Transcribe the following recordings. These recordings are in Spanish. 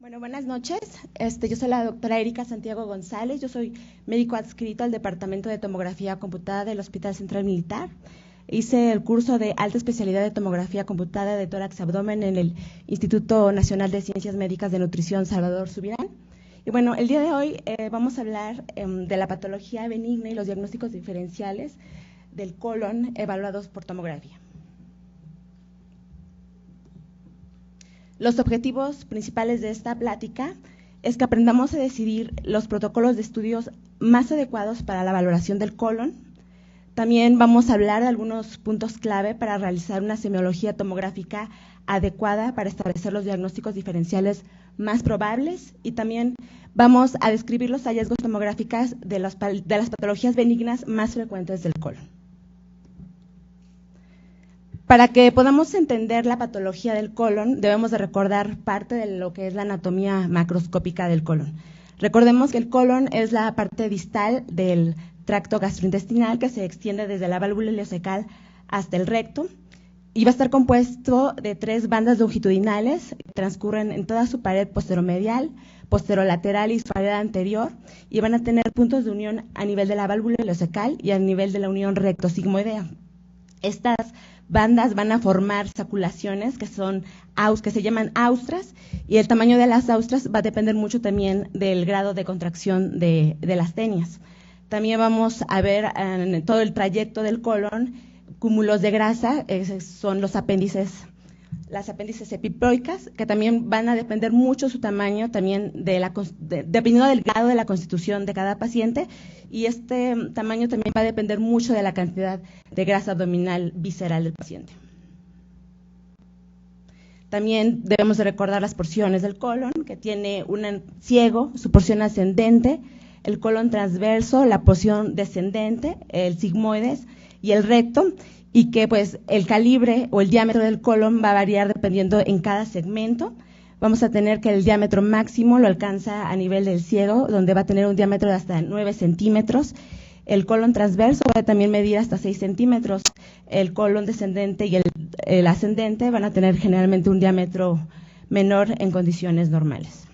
Bueno, buenas noches. Yo soy la doctora Erika Santiago González. Yo soy médico adscrito al Departamento de Tomografía Computada del Hospital Central Militar. Hice el curso de alta especialidad de tomografía computada de tórax abdomen en el Instituto Nacional de Ciencias Médicas de Nutrición Salvador Subirán. Y bueno, el día de hoy vamos a hablar de la patología benigna y los diagnósticos diferenciales del colon evaluados por tomografía. Los objetivos principales de esta plática es que aprendamos a decidir los protocolos de estudios más adecuados para la valoración del colon. También vamos a hablar de algunos puntos clave para realizar una semiología tomográfica adecuada para establecer los diagnósticos diferenciales más probables, y también vamos a describir los hallazgos tomográficos de las patologías benignas más frecuentes del colon. Para que podamos entender la patología del colon, debemos de recordar parte de lo que es la anatomía macroscópica del colon. Recordemos que el colon es la parte distal del tracto gastrointestinal que se extiende desde la válvula ileocecal hasta el recto, y va a estar compuesto de 3 bandas longitudinales que transcurren en toda su pared posteromedial, posterolateral y su pared anterior, y van a tener puntos de unión a nivel de la válvula ileocecal y a nivel de la unión recto-sigmoidea. Estas bandas van a formar saculaciones que se llaman austras, y el tamaño de las austras va a depender mucho también del grado de contracción de las tenias. También vamos a ver en todo el trayecto del colon cúmulos de grasa, son las apéndices epiploicas, que también van a depender mucho su tamaño también dependiendo del grado de la constitución de cada paciente, y este tamaño también va a depender mucho de la cantidad de grasa abdominal visceral del paciente. También debemos de recordar las porciones del colon, que tiene un ciego, su porción ascendente, el colon transverso, la porción descendente, el sigmoides y el recto, y que pues el calibre o el diámetro del colon va a variar dependiendo en cada segmento. Vamos a tener que el diámetro máximo lo alcanza a nivel del ciego, donde va a tener un diámetro de hasta 9 centímetros. El colon transverso va a también medir hasta 6 centímetros. El colon descendente y el ascendente van a tener generalmente un diámetro menor en condiciones normales.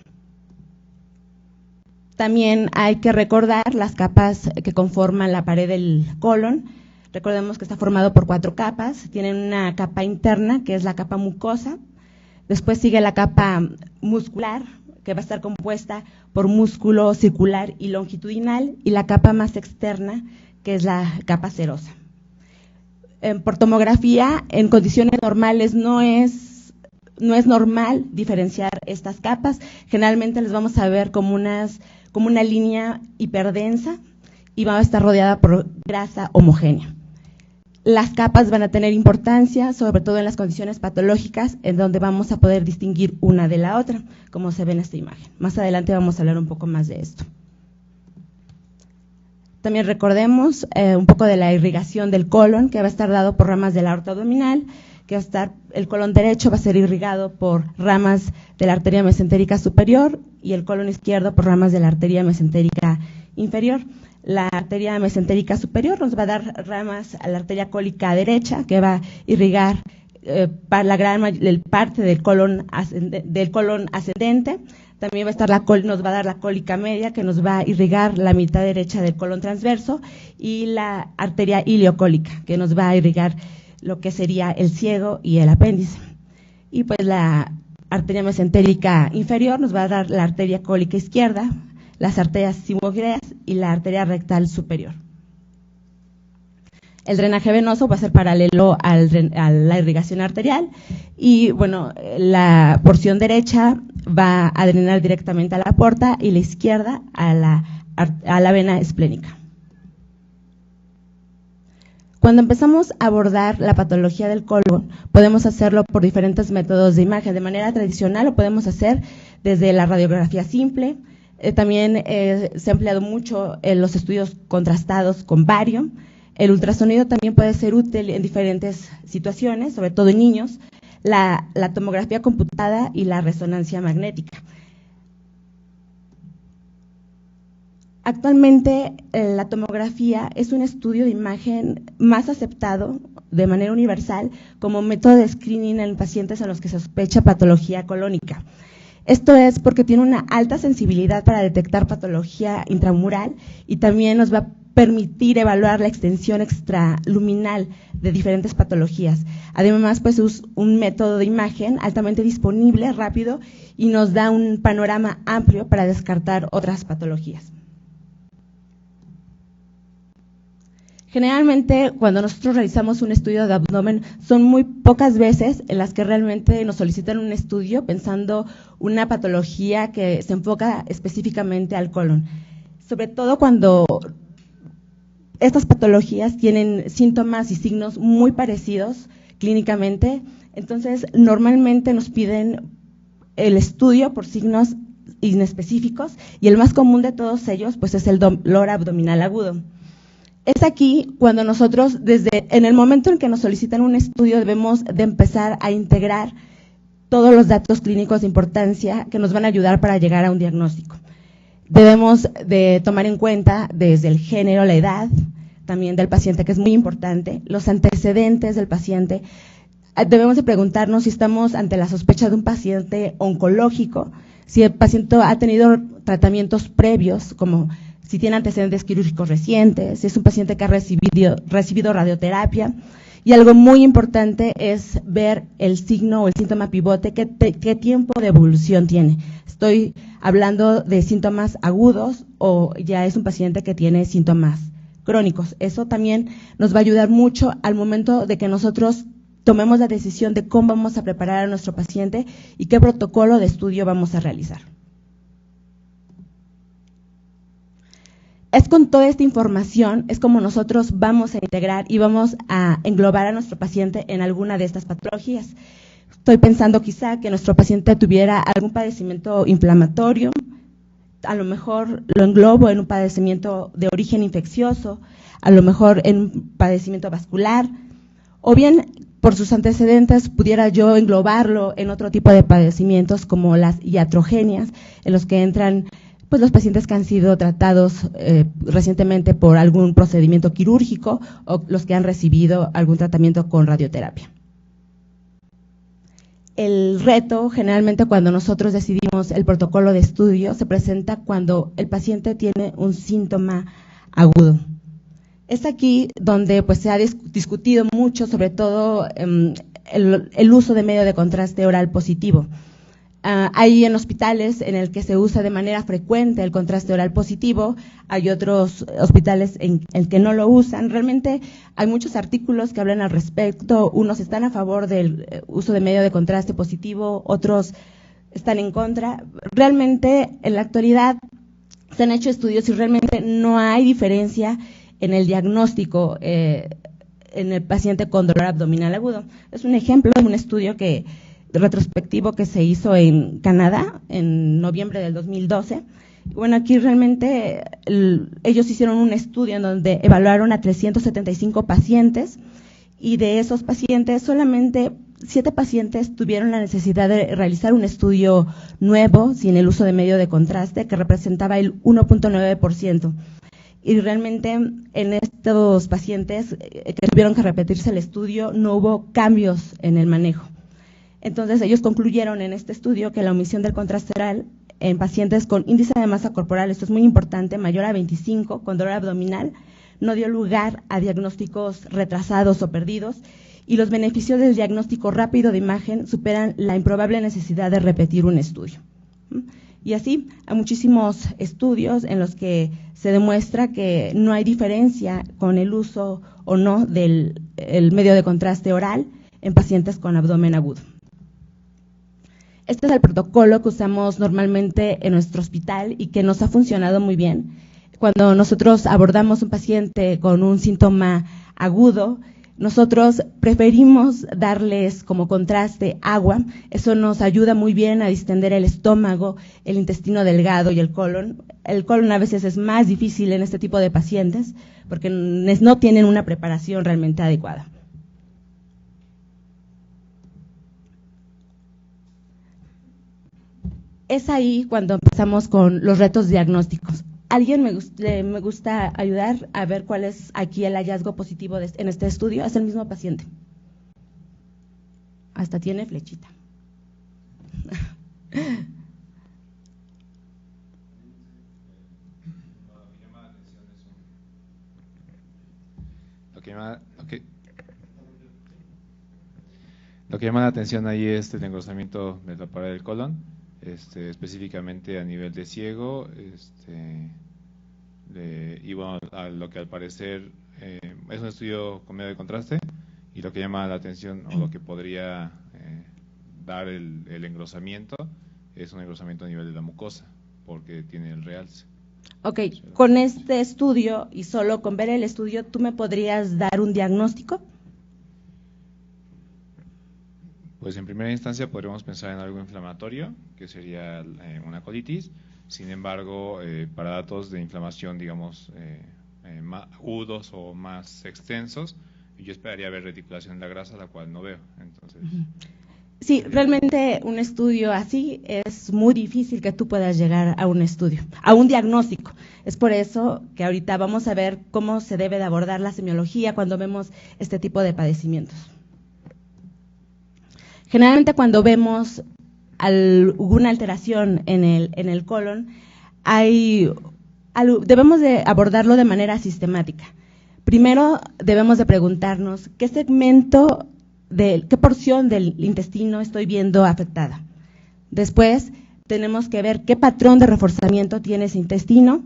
También hay que recordar las capas que conforman la pared del colon. Recordemos que está formado por 4 capas. Tienen una capa interna, que es la capa mucosa. Después sigue la capa muscular, que va a estar compuesta por músculo circular y longitudinal, y la capa más externa, que es la capa serosa. Por tomografía, en condiciones normales no es normal diferenciar estas capas. Generalmente les vamos a ver como una línea hiperdensa, y va a estar rodeada por grasa homogénea. Las capas van a tener importancia, sobre todo en las condiciones patológicas, en donde vamos a poder distinguir una de la otra, como se ve en esta imagen. Más adelante vamos a hablar un poco más de esto. También recordemos un poco de la irrigación del colon, que va a estar dado por ramas de la aorta abdominal, que va a estar, el colon derecho va a ser irrigado por ramas de la arteria mesentérica superior, y el colon izquierdo por ramas de la arteria mesentérica inferior. La arteria mesentérica superior nos va a dar ramas a la arteria cólica derecha, que va a irrigar para la gran parte del colon ascendente. También va a estar nos va a dar la cólica media, que nos va a irrigar la mitad derecha del colon transverso, y la arteria iliocólica, que nos va a irrigar lo que sería el ciego y el apéndice. Y pues la arteria mesentérica inferior nos va a dar la arteria cólica izquierda, las arterias sigmoideas y la arteria rectal superior. El drenaje venoso va a ser paralelo a la irrigación arterial, y bueno, la porción derecha va a drenar directamente a la aorta, y la izquierda a la vena esplénica. Cuando empezamos a abordar la patología del colon, podemos hacerlo por diferentes métodos de imagen. De manera tradicional lo podemos hacer desde la radiografía simple. También se ha empleado mucho en los estudios contrastados con bario. El ultrasonido también puede ser útil en diferentes situaciones, sobre todo en niños. La tomografía computada y la resonancia magnética. Actualmente la tomografía es un estudio de imagen más aceptado de manera universal como método de screening en pacientes a los que se sospecha patología colónica. Esto es porque tiene una alta sensibilidad para detectar patología intramural y también nos va a permitir evaluar la extensión extraluminal de diferentes patologías. Además, pues es un método de imagen altamente disponible, rápido y nos da un panorama amplio para descartar otras patologías. Generalmente, cuando nosotros realizamos un estudio de abdomen, son muy pocas veces en las que realmente nos solicitan un estudio pensando una patología que se enfoca específicamente al colon. Sobre todo cuando estas patologías tienen síntomas y signos muy parecidos clínicamente, entonces normalmente nos piden el estudio por signos inespecíficos y el más común de todos ellos pues es el dolor abdominal agudo. Es aquí cuando nosotros, en el momento en que nos solicitan un estudio, debemos de empezar a integrar todos los datos clínicos de importancia que nos van a ayudar para llegar a un diagnóstico. Debemos de tomar en cuenta desde el género, la edad, también del paciente, que es muy importante, los antecedentes del paciente. Debemos de preguntarnos si estamos ante la sospecha de un paciente oncológico, si el paciente ha tenido tratamientos previos, como si tiene antecedentes quirúrgicos recientes, si es un paciente que ha recibido radioterapia. Y algo muy importante es ver el signo o el síntoma pivote, qué tiempo de evolución tiene. Estoy hablando de síntomas agudos o ya es un paciente que tiene síntomas crónicos. Eso también nos va a ayudar mucho al momento de que nosotros tomemos la decisión de cómo vamos a preparar a nuestro paciente y qué protocolo de estudio vamos a realizar. Es con toda esta información, es como nosotros vamos a integrar y vamos a englobar a nuestro paciente en alguna de estas patologías. Estoy pensando quizá que nuestro paciente tuviera algún padecimiento inflamatorio, a lo mejor lo englobo en un padecimiento de origen infeccioso, a lo mejor en un padecimiento vascular, o bien por sus antecedentes pudiera yo englobarlo en otro tipo de padecimientos como las iatrogenias, en los que entran pues los pacientes que han sido tratados recientemente por algún procedimiento quirúrgico o los que han recibido algún tratamiento con radioterapia. El reto, generalmente cuando nosotros decidimos el protocolo de estudio, se presenta cuando el paciente tiene un síntoma agudo. Es aquí donde pues se ha discutido mucho, sobre todo el uso de medio de contraste oral positivo. Hay en hospitales en el que se usa de manera frecuente el contraste oral positivo, hay otros hospitales en el que no lo usan. Realmente hay muchos artículos que hablan al respecto, unos están a favor del uso de medio de contraste positivo, otros están en contra. Realmente en la actualidad se han hecho estudios y realmente no hay diferencia en el diagnóstico en el paciente con dolor abdominal agudo. Es un ejemplo de un estudio retrospectivo que se hizo en Canadá en noviembre del 2012. Bueno, aquí realmente ellos hicieron un estudio en donde evaluaron a 375 pacientes y de esos pacientes solamente 7 pacientes tuvieron la necesidad de realizar un estudio nuevo sin el uso de medio de contraste que representaba el 1.9%. Y realmente en estos pacientes que tuvieron que repetirse el estudio no hubo cambios en el manejo. Entonces, ellos concluyeron en este estudio que la omisión del contraste oral en pacientes con índice de masa corporal, esto es muy importante, mayor a 25, con dolor abdominal, no dio lugar a diagnósticos retrasados o perdidos, y los beneficios del diagnóstico rápido de imagen superan la improbable necesidad de repetir un estudio. Y así, hay muchísimos estudios en los que se demuestra que no hay diferencia con el uso o no del medio de contraste oral en pacientes con abdomen agudo. Este es el protocolo que usamos normalmente en nuestro hospital y que nos ha funcionado muy bien. Cuando nosotros abordamos un paciente con un síntoma agudo, nosotros preferimos darles como contraste agua. Eso nos ayuda muy bien a distender el estómago, el intestino delgado y el colon. El colon a veces es más difícil en este tipo de pacientes porque no tienen una preparación realmente adecuada. Es ahí cuando empezamos con los retos diagnósticos. ¿Alguien me gusta ayudar a ver cuál es aquí el hallazgo positivo en este estudio? Es el mismo paciente. Hasta tiene flechita. Lo que llama la atención ahí es el engrosamiento de la pared del colon, específicamente a nivel de ciego, y bueno, a lo que al parecer es un estudio con medio de contraste, y lo que llama la atención o lo que podría dar el engrosamiento es un engrosamiento a nivel de la mucosa, porque tiene el realce. Ok, con este estudio y solo con ver el estudio, ¿tú me podrías dar un diagnóstico? Pues en primera instancia podríamos pensar en algo inflamatorio, que sería una colitis. Sin embargo, para datos de inflamación, digamos, más agudos o más extensos, yo esperaría ver reticulación en la grasa, la cual no veo. Entonces, sí, realmente un estudio así es muy difícil que tú puedas llegar a un estudio, a un diagnóstico. Es por eso que ahorita vamos a ver cómo se debe de abordar la semiología cuando vemos este tipo de padecimientos. Generalmente cuando vemos alguna alteración en el colon, debemos de abordarlo de manera sistemática. Primero debemos de preguntarnos qué qué porción del intestino estoy viendo afectada. Después tenemos que ver qué patrón de reforzamiento tiene ese intestino,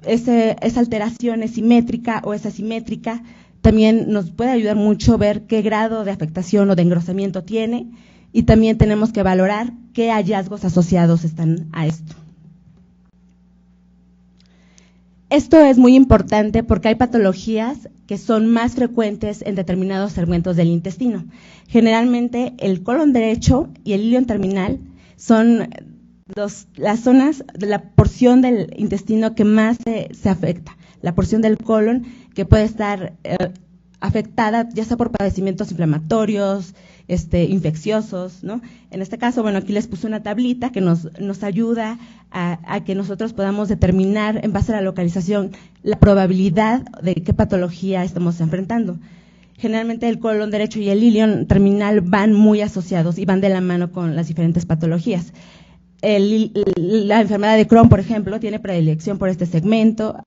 esa alteración es simétrica o es asimétrica. También nos puede ayudar mucho ver qué grado de afectación o de engrosamiento tiene, y también tenemos que valorar qué hallazgos asociados están a esto. Esto es muy importante porque hay patologías que son más frecuentes en determinados segmentos del intestino. Generalmente el colon derecho y el ilion terminal son las zonas de la porción del intestino que más se afecta, la porción del colon que puede estar afectada ya sea por padecimientos inflamatorios, infecciosos, ¿no? En este caso, bueno, aquí les puse una tablita que nos ayuda a que nosotros podamos determinar en base a la localización la probabilidad de qué patología estamos enfrentando. Generalmente el colon derecho y el ilion terminal van muy asociados y van de la mano con las diferentes patologías. La enfermedad de Crohn, por ejemplo, tiene predilección por este segmento.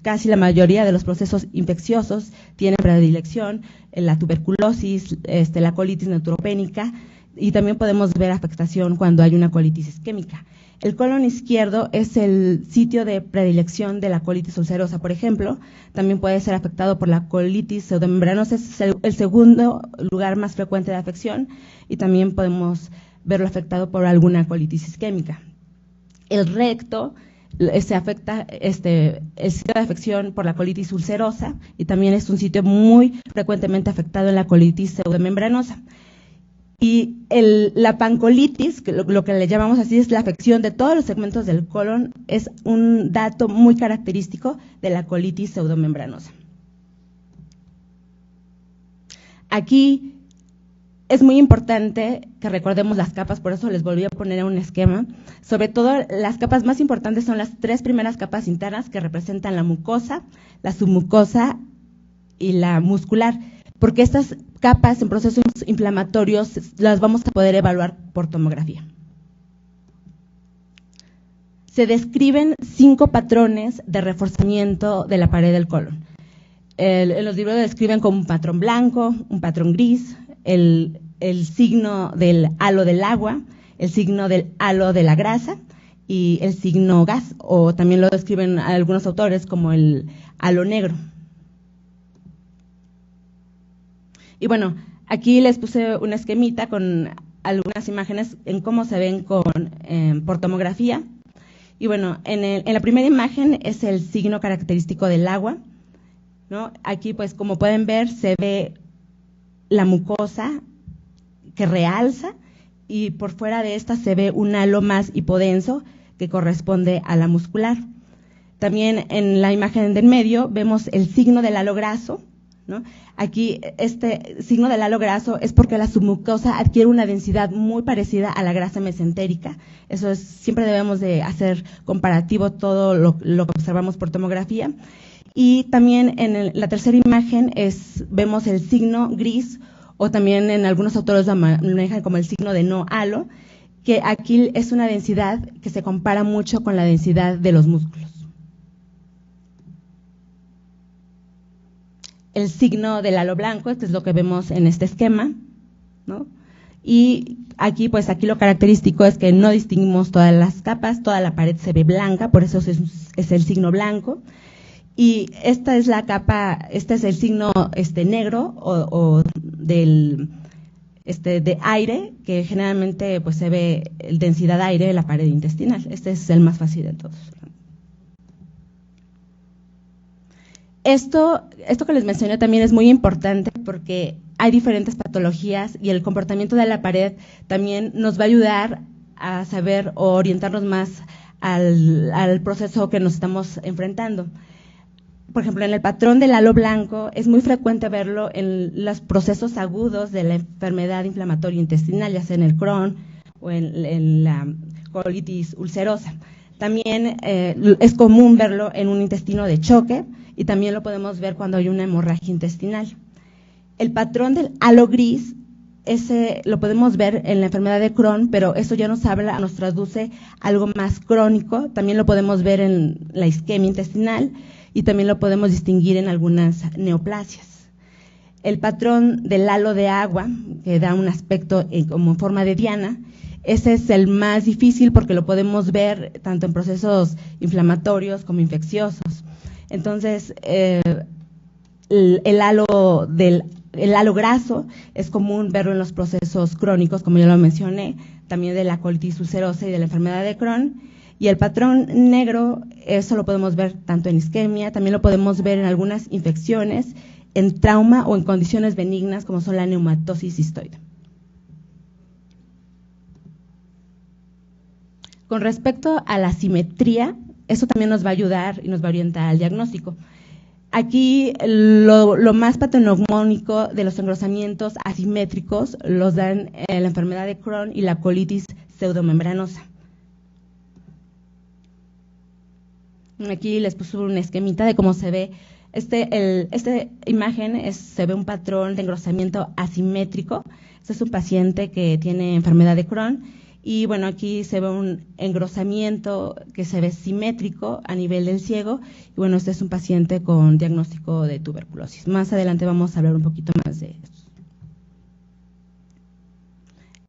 Casi la mayoría de los procesos infecciosos tienen predilección, la tuberculosis, la colitis neutropénica, y también podemos ver afectación cuando hay una colitis isquémica. El colon izquierdo es el sitio de predilección de la colitis ulcerosa, por ejemplo. También puede ser afectado por la colitis pseudomembranosa, es el segundo lugar más frecuente de afección, y también podemos verlo afectado por alguna colitis isquémica. El recto se afecta, el sitio de afección por la colitis ulcerosa, y también es un sitio muy frecuentemente afectado en la colitis pseudomembranosa. Y la pancolitis, que lo que le llamamos así, es la afección de todos los segmentos del colon, es un dato muy característico de la colitis pseudomembranosa. Aquí es muy importante que recordemos las capas, por eso les volví a poner un esquema. Sobre todo, las capas más importantes son las tres primeras capas internas, que representan la mucosa, la submucosa y la muscular, porque estas capas en procesos inflamatorios las vamos a poder evaluar por tomografía. Se describen 5 patrones de reforzamiento de la pared del colon. En los libros lo describen como un patrón blanco, un patrón gris, el signo del halo del agua, el signo del halo de la grasa y el signo gas, o también lo describen algunos autores como el halo negro. Y bueno, aquí les puse una esquemita con algunas imágenes en cómo se ven por tomografía. Y bueno, en la primera imagen es el signo característico del agua, ¿no? Aquí, pues, como pueden ver, se ve la mucosa que realza, y por fuera de esta se ve un halo más hipodenso que corresponde a la muscular. También en la imagen del medio vemos el signo del halo graso, ¿no? Aquí este signo del halo graso es porque la submucosa adquiere una densidad muy parecida a la grasa mesentérica. Eso es, siempre debemos de hacer comparativo todo lo que observamos por tomografía. Y también en la tercera imagen vemos el signo gris, o también en algunos autores lo manejan como el signo de no halo, que aquí es una densidad que se compara mucho con la densidad de los músculos. el signo del halo blanco, esto es lo que vemos en este esquema, ¿no? Y aquí, pues aquí lo característico es que no distinguimos todas las capas, toda la pared se ve blanca, por eso es el signo blanco. Y esta es la capa, este es el signo negro o del de aire, que generalmente pues se ve densidad de aire en la pared intestinal. Este es el más fácil de todos. Esto que les mencioné también es muy importante porque hay diferentes patologías y el comportamiento de la pared también nos va a ayudar a saber o orientarnos más al proceso que nos estamos enfrentando. Por ejemplo, en el patrón del halo blanco es muy frecuente verlo en los procesos agudos de la enfermedad inflamatoria intestinal, ya sea en el Crohn o en la colitis ulcerosa. También es común verlo en un intestino de choque y también lo podemos ver cuando hay una hemorragia intestinal. El patrón del halo gris, ese lo podemos ver en la enfermedad de Crohn, pero eso ya nos traduce algo más crónico. También lo podemos ver en la isquemia intestinal y también lo podemos distinguir en algunas neoplasias. El patrón del halo de agua, que da un aspecto como en forma de diana, ese es el más difícil porque lo podemos ver tanto en procesos inflamatorios como infecciosos. Entonces, el halo graso es común verlo en los procesos crónicos, como ya lo mencioné, también de la colitis ulcerosa y de la enfermedad de Crohn. Y el patrón negro, eso lo podemos ver tanto en isquemia, también lo podemos ver en algunas infecciones, en trauma o en condiciones benignas como son la neumatosis cistoide. Con respecto a la simetría, eso también nos va a ayudar y nos va a orientar al diagnóstico. Aquí lo más patognomónico de los engrosamientos asimétricos los dan la enfermedad de Crohn y la colitis pseudomembranosa. Aquí les puse un esquemita de cómo se ve. Esta imagen se ve un patrón de engrosamiento asimétrico. Este es un paciente que tiene enfermedad de Crohn. Y bueno, aquí se ve un engrosamiento que se ve simétrico a nivel del ciego. Y bueno, este es un paciente con diagnóstico de tuberculosis. Más adelante vamos a hablar un poquito más de esto.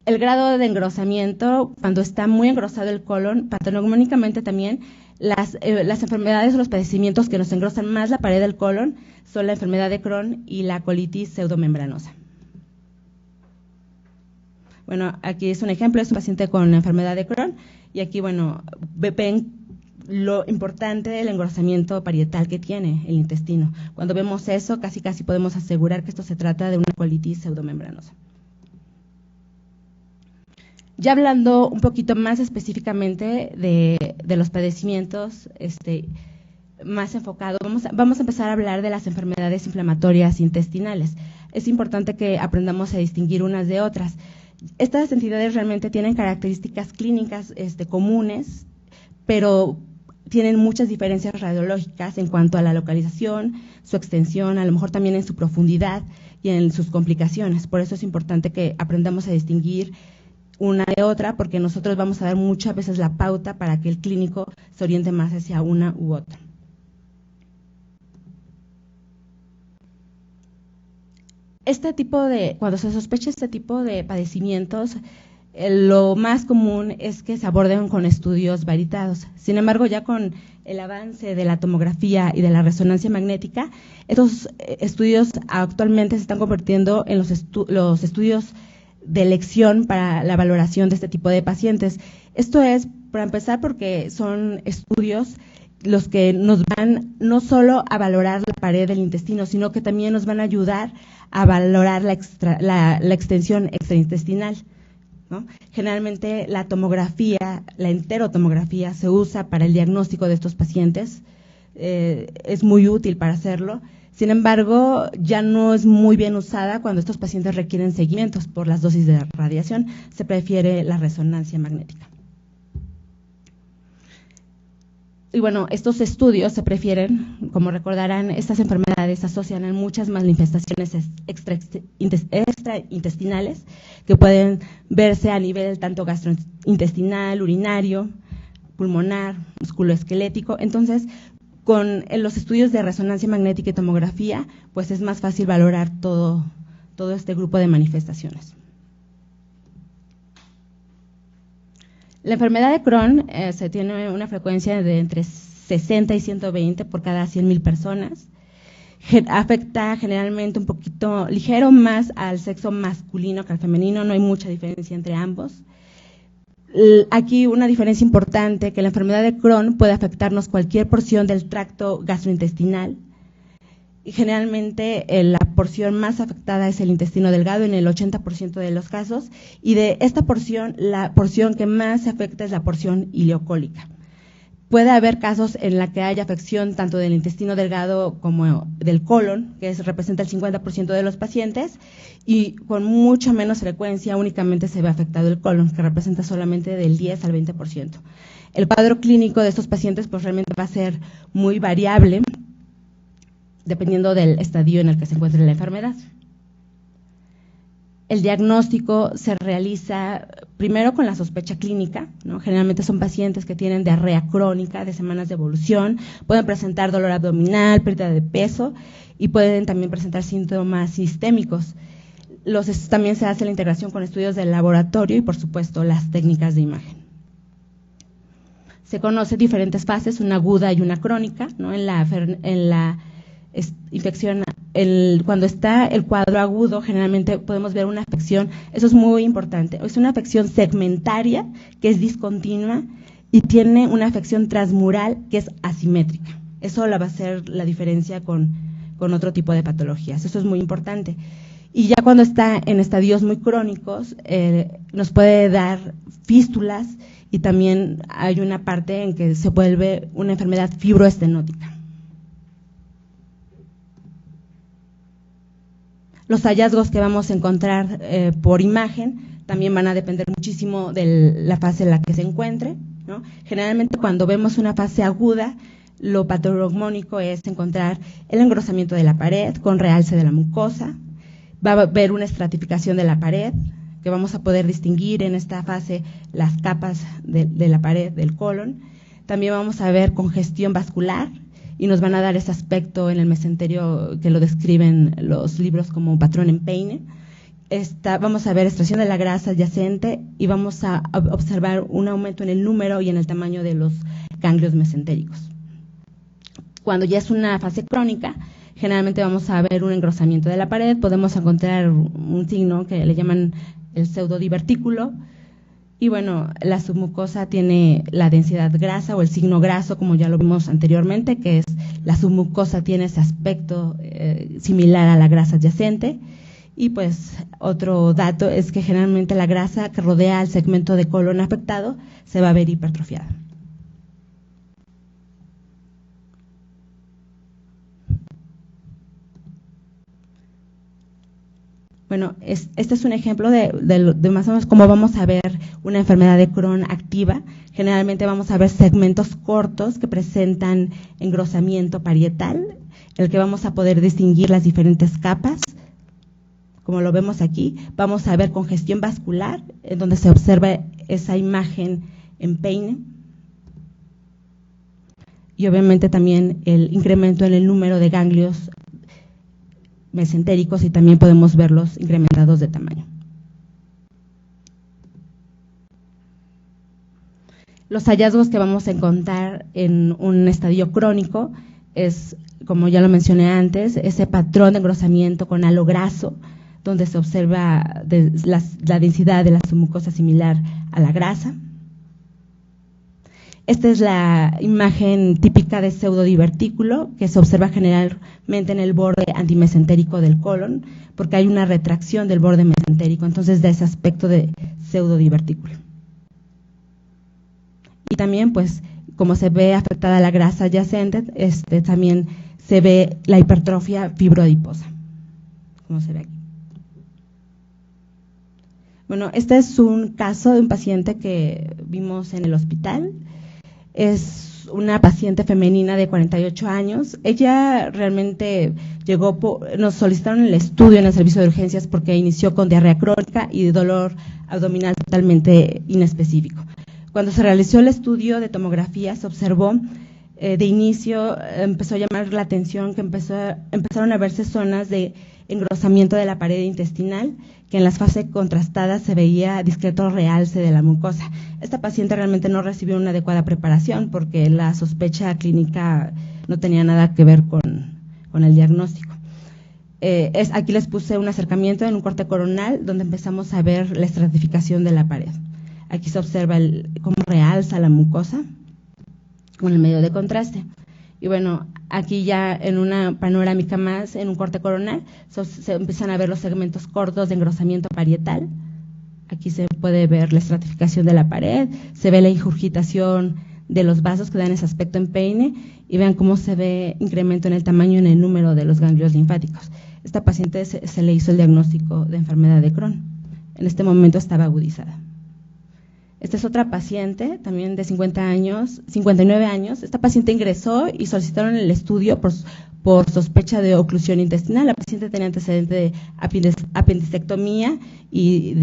El grado de engrosamiento, cuando está muy engrosado el colon, patognomónicamente también, las enfermedades o los padecimientos que nos engrosan más la pared del colon son la enfermedad de Crohn y la colitis pseudomembranosa. Bueno, aquí es un ejemplo, es un paciente con la enfermedad de Crohn y aquí, bueno, ven lo importante del engrosamiento parietal que tiene el intestino. Cuando vemos eso, casi podemos asegurar que esto se trata de una colitis pseudomembranosa. Ya hablando un poquito más específicamente de los padecimientos más enfocado, vamos a empezar a hablar de las enfermedades inflamatorias intestinales. Es importante que aprendamos a distinguir unas de otras. Estas entidades realmente tienen características clínicas comunes, pero tienen muchas diferencias radiológicas en cuanto a la localización, su extensión, a lo mejor también en su profundidad y en sus complicaciones. Por eso es importante que aprendamos a distinguir una de otra, porque nosotros vamos a dar muchas veces la pauta para que el clínico se oriente más hacia una u otra. Cuando se sospecha este tipo de padecimientos, lo más común es que se aborden con estudios variados. Sin embargo, ya con el avance de la tomografía y de la resonancia magnética, estos estudios actualmente se están convirtiendo en los estudios de elección para la valoración de este tipo de pacientes. Esto es, para empezar, porque son estudios los que nos van no solo a valorar la pared del intestino, sino que también nos van a ayudar a valorar la extensión extraintestinal, ¿no? Generalmente la tomografía, la enterotomografía, se usa para el diagnóstico de estos pacientes, es muy útil para hacerlo. Sin embargo, ya no es muy bien usada cuando estos pacientes requieren seguimientos por las dosis de radiación, se prefiere la resonancia magnética. Y bueno, estos estudios se prefieren, como recordarán, estas enfermedades se asocian a muchas manifestaciones extraintestinales que pueden verse a nivel tanto gastrointestinal, urinario, pulmonar, musculoesquelético. Entonces, Con los estudios de resonancia magnética y tomografía, pues es más fácil valorar todo este grupo de manifestaciones. La enfermedad de Crohn se tiene una frecuencia de entre 60 y 120 por cada 100,000 personas. Afecta generalmente un poquito ligero más al sexo masculino que al femenino, no hay mucha diferencia entre ambos. Aquí una diferencia importante, que la enfermedad de Crohn puede afectarnos cualquier porción del tracto gastrointestinal. Y generalmente la porción más afectada es el intestino delgado en el 80% de los casos, y de esta porción, la porción que más se afecta es la porción ileocólica. Puede haber casos en la que haya afección tanto del intestino delgado como del colon, que representa el 50% de los pacientes, y con mucha menos frecuencia únicamente se ve afectado el colon, que representa solamente del 10 al 20%. El cuadro clínico de estos pacientes pues realmente va a ser muy variable, dependiendo del estadio en el que se encuentre la enfermedad. El diagnóstico se realiza primero con la sospecha clínica, ¿no? Generalmente son pacientes que tienen diarrea crónica de semanas de evolución, pueden presentar dolor abdominal, pérdida de peso y pueden también presentar síntomas sistémicos. También se hace la integración con estudios del laboratorio y, por supuesto, las técnicas de imagen. Se conocen diferentes fases, una aguda y una crónica, ¿no? En la infección, cuando está el cuadro agudo, generalmente podemos ver una afección, eso es muy importante, es una afección segmentaria que es discontinua y tiene una afección transmural que es asimétrica. Eso va a ser la diferencia con otro tipo de patologías, eso es muy importante. Y ya cuando está en estadios muy crónicos, nos puede dar fístulas y también hay una parte en que se vuelve una enfermedad fibroestenótica. Los hallazgos que vamos a encontrar por imagen también van a depender muchísimo de la fase en la que se encuentre, ¿no? Generalmente cuando vemos una fase aguda, lo patognomónico es encontrar el engrosamiento de la pared con realce de la mucosa, va a haber una estratificación de la pared, que vamos a poder distinguir en esta fase las capas de la pared del colon. También vamos a ver congestión vascular, y nos van a dar ese aspecto en el mesenterio que lo describen los libros como patrón en Peine. Vamos a ver extracción de la grasa adyacente y vamos a observar un aumento en el número y en el tamaño de los ganglios mesentéricos. Cuando ya es una fase crónica, generalmente vamos a ver un engrosamiento de la pared, podemos encontrar un signo que le llaman el pseudodivertículo. Y bueno, la submucosa tiene la densidad grasa o el signo graso, como ya lo vimos anteriormente, que es la submucosa tiene ese aspecto similar a la grasa adyacente. Y pues otro dato es que generalmente la grasa que rodea al segmento de colon afectado se va a ver hipertrofiada. Bueno, este es un ejemplo de más o menos cómo vamos a ver una enfermedad de Crohn activa. Generalmente vamos a ver segmentos cortos que presentan engrosamiento parietal, en el que vamos a poder distinguir las diferentes capas. Como lo vemos aquí, vamos a ver congestión vascular, en donde se observa esa imagen en Peine. Y obviamente también el incremento en el número de ganglios mesentéricos y también podemos verlos incrementados de tamaño. Los hallazgos que vamos a encontrar en un estadio crónico es, como ya lo mencioné antes, ese patrón de engrosamiento con halo graso, donde se observa la densidad de la submucosa similar a la grasa. Esta es la imagen típica de pseudodivertículo que se observa generalmente en el borde antimesentérico del colon, porque hay una retracción del borde mesentérico, entonces da ese aspecto de pseudodivertículo. Y también, pues, como se ve afectada la grasa adyacente, también se ve la hipertrofia fibroadiposa, como se ve aquí. Bueno, este es un caso de un paciente que vimos en el hospital. Es una paciente femenina de 48 años. Ella realmente nos solicitaron el estudio en el servicio de urgencias porque inició con diarrea crónica y dolor abdominal totalmente inespecífico. Cuando se realizó el estudio de tomografía, se observó de inicio empezó a llamar la atención que empezaron a verse zonas de engrosamiento de la pared intestinal, que en las fases contrastadas se veía discreto realce de la mucosa. Esta paciente realmente no recibió una adecuada preparación porque la sospecha clínica no tenía nada que ver con el diagnóstico. Aquí les puse un acercamiento en un corte coronal donde empezamos a ver la estratificación de la pared. Aquí se observa cómo realza la mucosa con el medio de contraste. Y bueno, aquí ya en una panorámica más, en un corte coronal, se empiezan a ver los segmentos cortos de engrosamiento parietal. Aquí se puede ver la estratificación de la pared, se ve la ingurgitación de los vasos que dan ese aspecto en peine y vean cómo se ve incremento en el tamaño y en el número de los ganglios linfáticos. Esta paciente se le hizo el diagnóstico de enfermedad de Crohn. En este momento estaba agudizada. Esta es otra paciente, también de 59 años. Esta paciente ingresó y solicitaron el estudio por sospecha de oclusión intestinal. La paciente tenía antecedente de apendicectomía y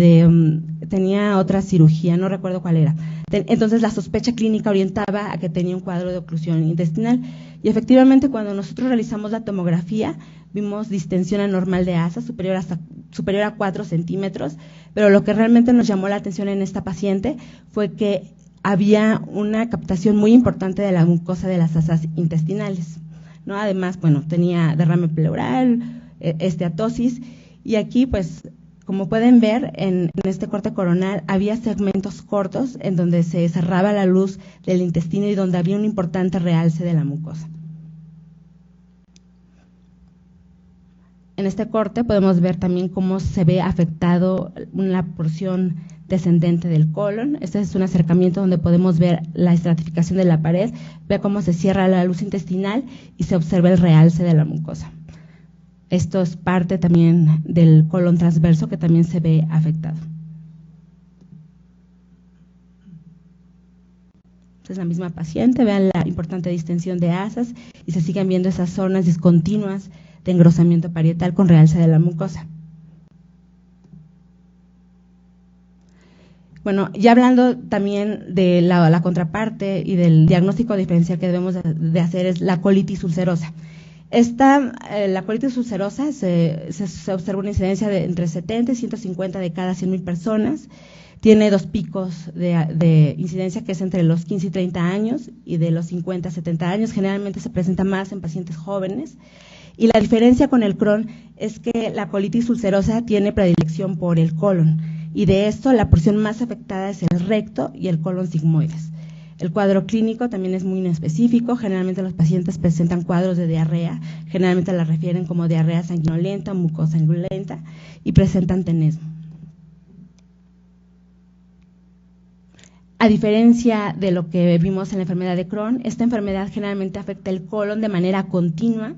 tenía otra cirugía, no recuerdo cuál era. Entonces la sospecha clínica orientaba a que tenía un cuadro de oclusión intestinal. Y efectivamente cuando nosotros realizamos la tomografía, vimos distensión anormal de asa superior a 4 centímetros, pero lo que realmente nos llamó la atención en esta paciente fue que había una captación muy importante de la mucosa de las asas intestinales, ¿no? Además, bueno, tenía derrame pleural, esteatosis, y aquí, pues, como pueden ver, en este corte coronal había segmentos cortos en donde se cerraba la luz del intestino y donde había un importante realce de la mucosa. En este corte podemos ver también cómo se ve afectado una porción descendente del colon. Este es un acercamiento donde podemos ver la estratificación de la pared, ve cómo se cierra la luz intestinal y se observa el realce de la mucosa. Esto es parte también del colon transverso que también se ve afectado. Esta es la misma paciente, vean la importante distensión de asas y se siguen viendo esas zonas discontinuas de engrosamiento parietal con realce de la mucosa. Bueno, ya hablando también de la contraparte y del diagnóstico diferencial que debemos de hacer es la colitis ulcerosa. La colitis ulcerosa se observa una incidencia de entre 70 y 150 de cada 100,000 personas. Tiene 2 picos de incidencia, que es entre los 15 y 30 años y de los 50 a 70 años. Generalmente se presenta más en pacientes jóvenes. Y la diferencia con el Crohn es que la colitis ulcerosa tiene predilección por el colon, y de esto la porción más afectada es el recto y el colon sigmoides. El cuadro clínico también es muy inespecífico. Generalmente los pacientes presentan cuadros de diarrea, generalmente la refieren como diarrea sanguinolenta o mucosanguinolenta, y presentan tenesmo. A diferencia de lo que vimos en la enfermedad de Crohn, esta enfermedad generalmente afecta el colon de manera continua,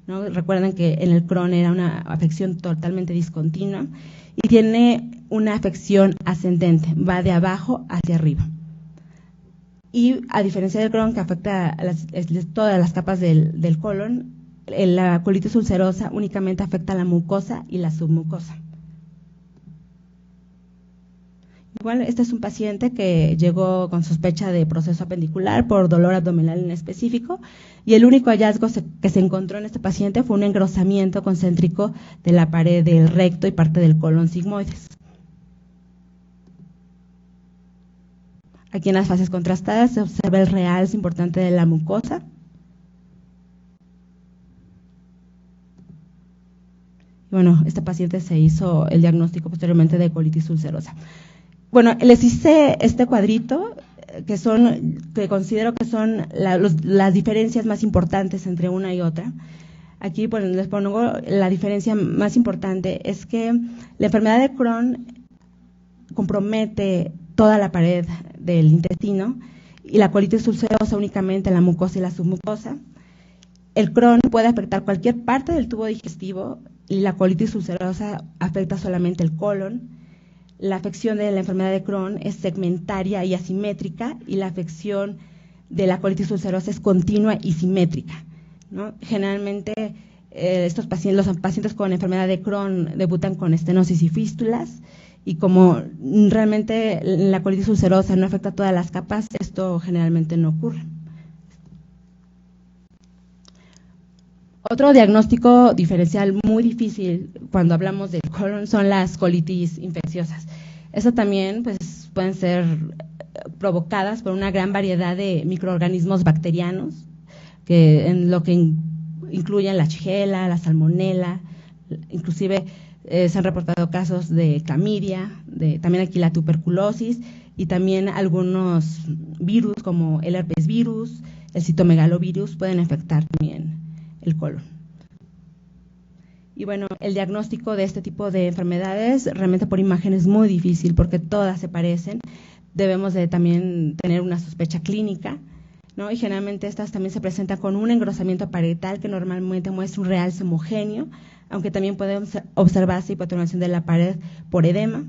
¿no? Recuerden que en el Crohn era una afección totalmente discontinua y tiene una afección ascendente, va de abajo hacia arriba. Y a diferencia del Crohn, que afecta todas las capas del colon, la colitis ulcerosa únicamente afecta la mucosa y la submucosa. Igual, este es un paciente que llegó con sospecha de proceso apendicular por dolor abdominal inespecífico, y el único hallazgo que se encontró en este paciente fue un engrosamiento concéntrico de la pared del recto y parte del colon sigmoides. Aquí en las fases contrastadas se observa el realce importante de la mucosa. Bueno, este paciente se hizo el diagnóstico posteriormente de colitis ulcerosa. Bueno, les hice este cuadrito que considero que son las diferencias más importantes entre una y otra. Aquí pues, les pongo la diferencia más importante, es que la enfermedad de Crohn compromete toda la pared del intestino y la colitis ulcerosa únicamente la mucosa y la submucosa. El Crohn puede afectar cualquier parte del tubo digestivo y la colitis ulcerosa afecta solamente el colon. La afección de la enfermedad de Crohn es segmentaria y asimétrica, y la afección de la colitis ulcerosa es continua y simétrica, ¿no? Generalmente los pacientes con enfermedad de Crohn debutan con estenosis y fístulas, y como realmente la colitis ulcerosa no afecta todas las capas, esto generalmente no ocurre. Otro diagnóstico diferencial muy difícil cuando hablamos del colon son las colitis infecciosas. Eso también pues, pueden ser provocadas por una gran variedad de microorganismos bacterianos, que en lo que incluyen la Shigella, la Salmonella, inclusive se han reportado casos de clamidia, también aquí la tuberculosis y también algunos virus como el herpes virus, el citomegalovirus pueden afectar también el colon. Y bueno, el diagnóstico de este tipo de enfermedades realmente por imagen es muy difícil porque todas se parecen. Debemos de también tener una sospecha clínica, ¿no? Y generalmente estas también se presentan con un engrosamiento parietal que normalmente muestra un realce homogéneo, aunque también puede observarse hipotonación de la pared por edema.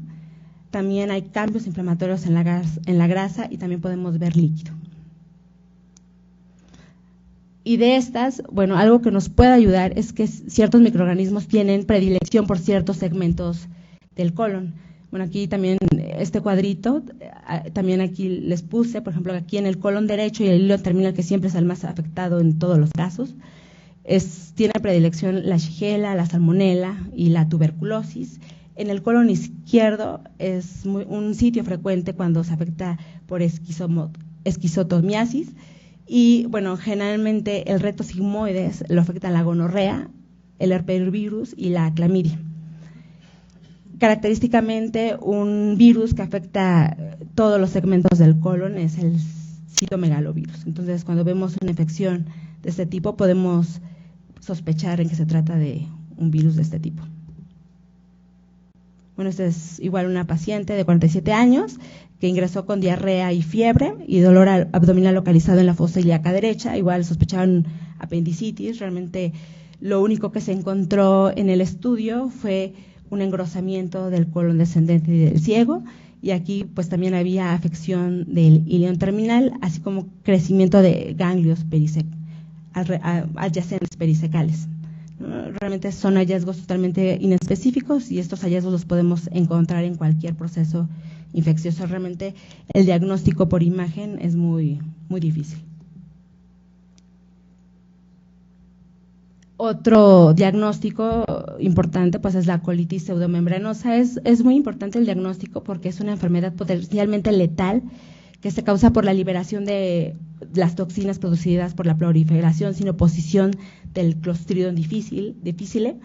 También hay cambios inflamatorios en la grasa y también podemos ver líquido. Y de estas, bueno, algo que nos puede ayudar es que ciertos microorganismos tienen predilección por ciertos segmentos del colon. Bueno, aquí también este cuadrito, también aquí les puse, por ejemplo, aquí en el colon derecho y el hilo terminal, que siempre es el más afectado en todos los casos, tiene predilección la Shigella, la Salmonella y la tuberculosis. En el colon izquierdo es un sitio frecuente cuando se afecta por esquistomiasis. Y bueno, generalmente el reto sigmoides lo afecta la gonorrea, el herpesvirus y la clamidia. Característicamente, un virus que afecta todos los segmentos del colon es el citomegalovirus. Entonces, cuando vemos una infección de este tipo, podemos sospechar en que se trata de un virus de este tipo. Bueno, esta es igual una paciente de 47 años que ingresó con diarrea y fiebre y dolor abdominal localizado en la fosa ilíaca derecha. Igual sospechaban apendicitis. Realmente lo único que se encontró en el estudio fue un engrosamiento del colon descendente y del ciego. Y aquí pues también había afección del ilion terminal, así como crecimiento de ganglios adyacentes perisecales. Realmente son hallazgos totalmente inespecíficos y estos hallazgos los podemos encontrar en cualquier proceso infeccioso. Realmente el diagnóstico por imagen es muy, muy difícil. Otro diagnóstico importante pues es la colitis pseudomembranosa. Es muy importante el diagnóstico porque es una enfermedad potencialmente letal que se causa por la liberación de las toxinas producidas por la proliferación sin oposición del Clostridium difficile.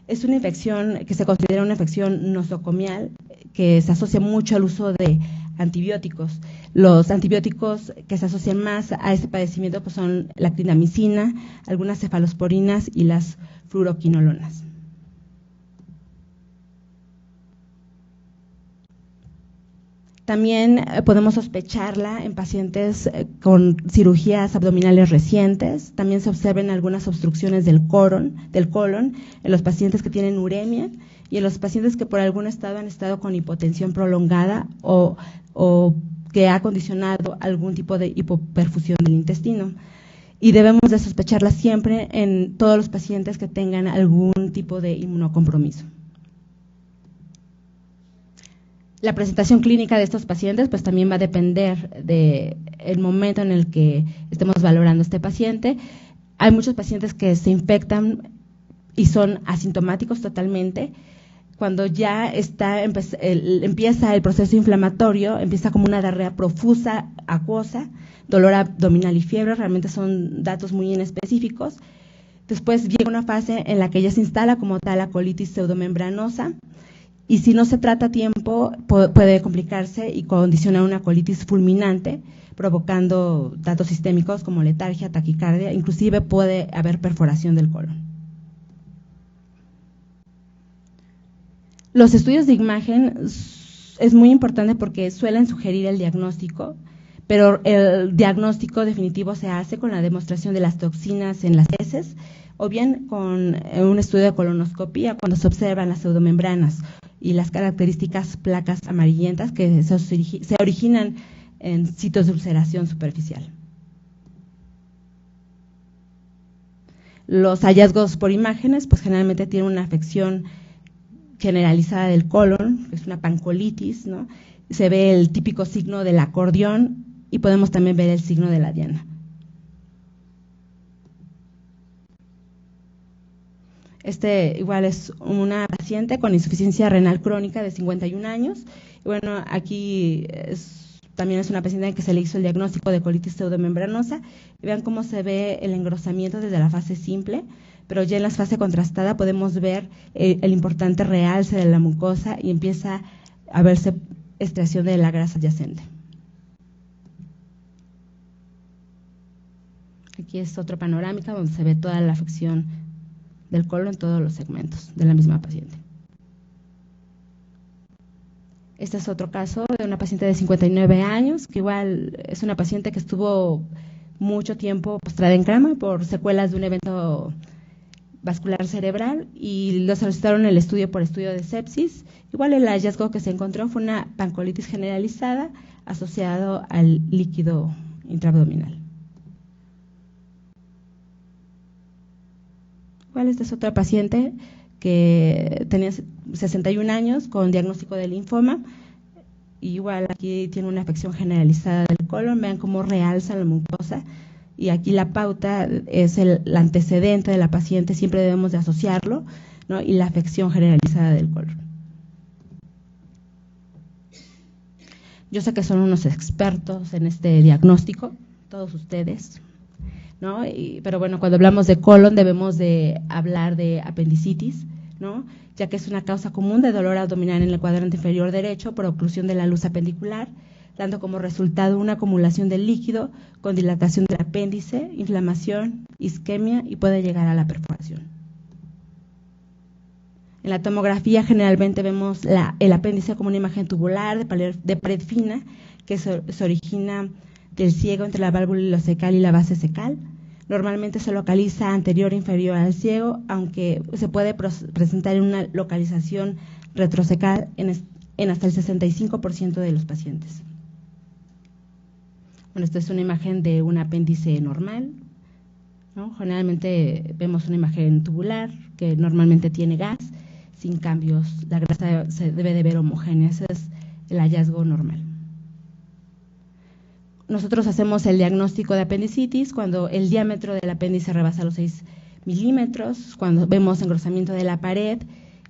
Es una infección que se considera una infección nosocomial que se asocia mucho al uso de antibióticos. Los antibióticos que se asocian más a este padecimiento pues son la clindamicina, algunas cefalosporinas y las fluoroquinolonas. También podemos sospecharla en pacientes con cirugías abdominales recientes. También se observan algunas obstrucciones del colon, en los pacientes que tienen uremia y en los pacientes que por algún estado han estado con hipotensión prolongada o que ha condicionado algún tipo de hipoperfusión del intestino. Y debemos de sospecharla siempre en todos los pacientes que tengan algún tipo de inmunocompromiso. La presentación clínica de estos pacientes pues también va a depender del momento en el que estemos valorando a este paciente. Hay muchos pacientes que se infectan y son asintomáticos totalmente. Cuando ya empieza el proceso inflamatorio, empieza como una diarrea profusa, acuosa, dolor abdominal y fiebre, realmente son datos muy inespecíficos. Después llega una fase en la que ya se instala como tal la colitis pseudomembranosa. Y si no se trata a tiempo, puede complicarse y condicionar una colitis fulminante, provocando datos sistémicos como letargia, taquicardia, inclusive puede haber perforación del colon. Los estudios de imagen es muy importante porque suelen sugerir el diagnóstico, pero el diagnóstico definitivo se hace con la demostración de las toxinas en las heces o bien con un estudio de colonoscopía cuando se observan las pseudomembranas y las características placas amarillentas que se originan en sitios de ulceración superficial. Los hallazgos por imágenes, pues generalmente tienen una afección generalizada del colon, que es una pancolitis, ¿no? Se ve el típico signo del acordeón y podemos también ver el signo de la diana. Igual es una paciente con insuficiencia renal crónica de 51 años. Y bueno, aquí también es una paciente que se le hizo el diagnóstico de colitis pseudomembranosa. Y vean cómo se ve el engrosamiento desde la fase simple, pero ya en la fase contrastada podemos ver el importante realce de la mucosa y empieza a verse extracción de la grasa adyacente. Aquí es otra panorámica donde se ve toda la afección del colon en todos los segmentos de la misma paciente. Este es otro caso de una paciente de 59 años, que igual es una paciente que estuvo mucho tiempo postrada en cama por secuelas de un evento vascular cerebral y le solicitaron el estudio por estudio de sepsis. Igual el hallazgo que se encontró fue una pancolitis generalizada asociado al líquido intraabdominal. Igual esta es otra paciente que tenía 61 años con diagnóstico de linfoma. Igual aquí tiene una afección generalizada del colon, vean cómo realza la mucosa. Y aquí la pauta es el antecedente de la paciente, siempre debemos de asociarlo, ¿no? Y la afección generalizada del colon. Yo sé que son unos expertos en este diagnóstico, todos ustedes, ¿no? Pero bueno, cuando hablamos de colon debemos de hablar de apendicitis, ¿no? Ya que es una causa común de dolor abdominal en el cuadrante inferior derecho por oclusión de la luz apendicular, dando como resultado una acumulación de líquido con dilatación del apéndice, inflamación, isquemia y puede llegar a la perforación. En la tomografía generalmente vemos el apéndice como una imagen tubular de pared fina que se origina del ciego entre la válvula ileocecal y la base cecal. Normalmente se localiza anterior e inferior al ciego, aunque se puede presentar en una localización retrocecal en hasta el 65% de los pacientes. Bueno, esta es una imagen de un apéndice normal, ¿no? Generalmente vemos una imagen tubular que normalmente tiene gas, sin cambios. La grasa se debe de ver homogénea, ese es el hallazgo normal. Nosotros hacemos el diagnóstico de apendicitis cuando el diámetro del apéndice rebasa los 6 milímetros, cuando vemos engrosamiento de la pared